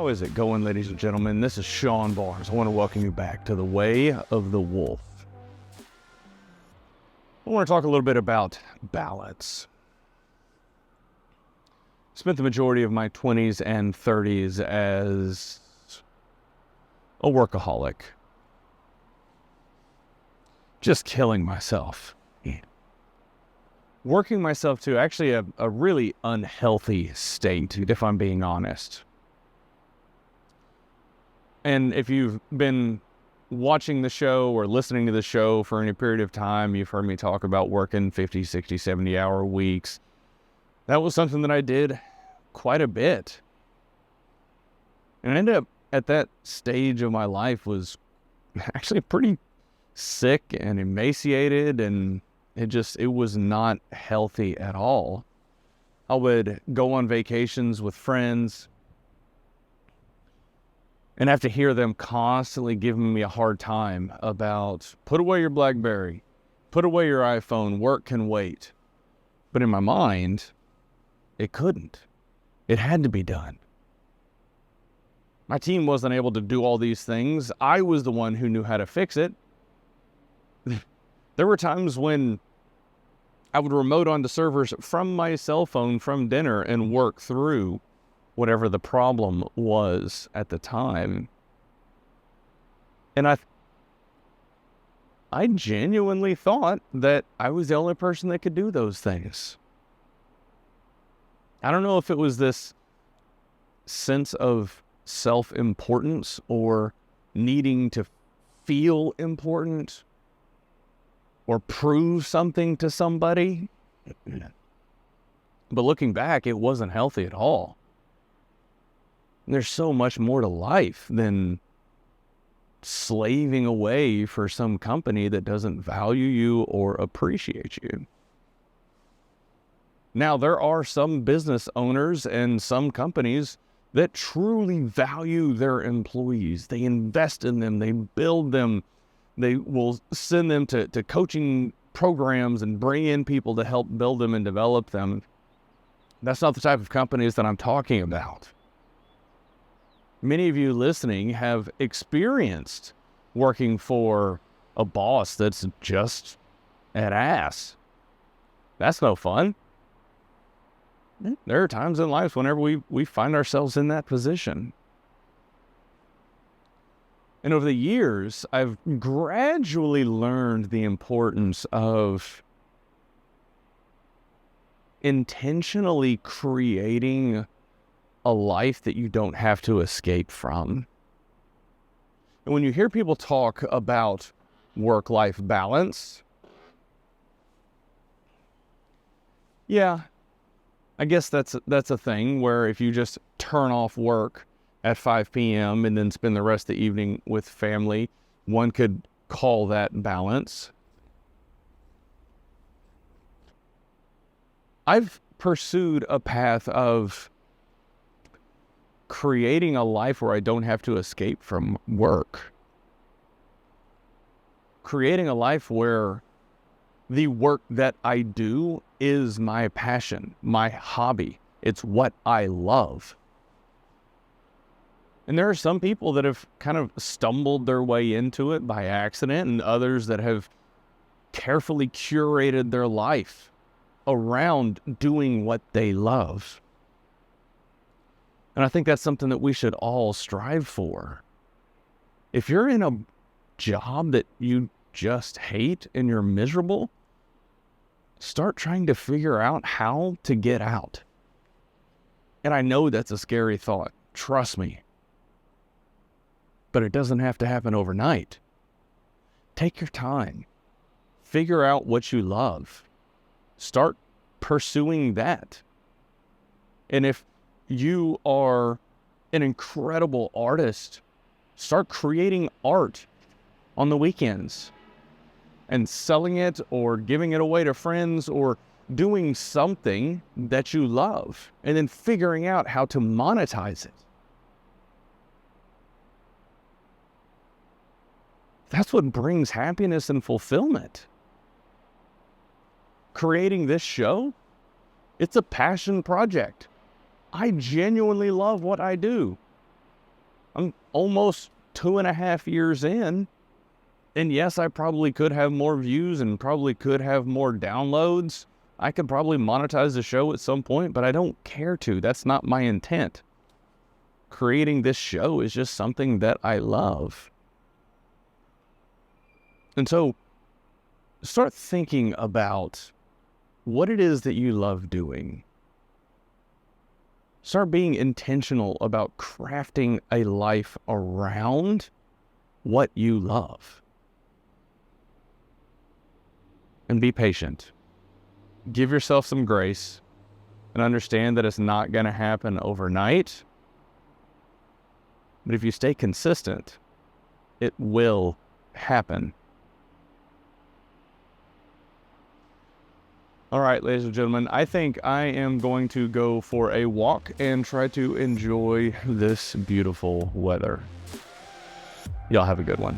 is it going, ladies and gentlemen? This is Sean Barnes. I want to welcome you back to The Way of the Wolf. I want to talk a little bit about balance. I spent the majority of my 20s and 30s as a workaholic. Just killing myself. Working myself to actually a really unhealthy state, if I'm being honest. And if you've been watching the show or listening to the show for any period of time, you've heard me talk about working 50, 60, 70-hour weeks. That was something that I did quite a bit. And I ended up at that stage of my life was actually pretty sick and emaciated, and it was not healthy at all. I would go on vacations with friends and have to hear them constantly giving me a hard time about, put away your BlackBerry, put away your iPhone, work can wait. But in my mind, it couldn't. It had to be done. My team wasn't able to do all these things. I was the one who knew how to fix it. There were times when I would remote onto servers from my cell phone from dinner and work through whatever the problem was at the time. And I genuinely thought that I was the only person that could do those things. I don't know if it was this sense of self-importance or needing to feel important or prove something to somebody. But looking back, it wasn't healthy at all. There's so much more to life than slaving away for some company that doesn't value you or appreciate you. Now, there are some business owners and some companies that truly value their employees. They invest in them, they build them, they will send them to coaching programs and bring in people to help build them and develop them. That's not the type of companies that I'm talking about. Many of you listening have experienced working for a boss that's just an ass. That's no fun. There are times in life whenever we find ourselves in that position. And over the years, I've gradually learned the importance of intentionally creating a life that you don't have to escape from. And when you hear people talk about work-life balance, yeah, I guess that's a thing where if you just turn off work at 5 p.m. and then spend the rest of the evening with family, one could call that balance. I've pursued a path of creating a life where I don't have to escape from work. Creating a life where the work that I do is my passion, my hobby. It's what I love. And there are some people that have kind of stumbled their way into it by accident, and others that have carefully curated their life around doing what they love. And I think that's something that we should all strive for. If you're in a job that you just hate and you're miserable, start trying to figure out how to get out. And I know that's a scary thought. Trust me. But it doesn't have to happen overnight. Take your time. Figure out what you love. Start pursuing that. And if you are an incredible artist, start creating art on the weekends and selling it or giving it away to friends or doing something that you love and then figuring out how to monetize it. That's what brings happiness and fulfillment. Creating this show, it's a passion project. I genuinely love what I do. I'm almost 2.5 years in. And yes, I probably could have more views and probably could have more downloads. I could probably monetize the show at some point, but I don't care to. That's not my intent. Creating this show is just something that I love. And so start thinking about what it is that you love doing. Start being intentional about crafting a life around what you love. And be patient. Give yourself some grace and understand that it's not going to happen overnight. But if you stay consistent, it will happen. All right, ladies and gentlemen, I think I am going to go for a walk and try to enjoy this beautiful weather. Y'all have a good one.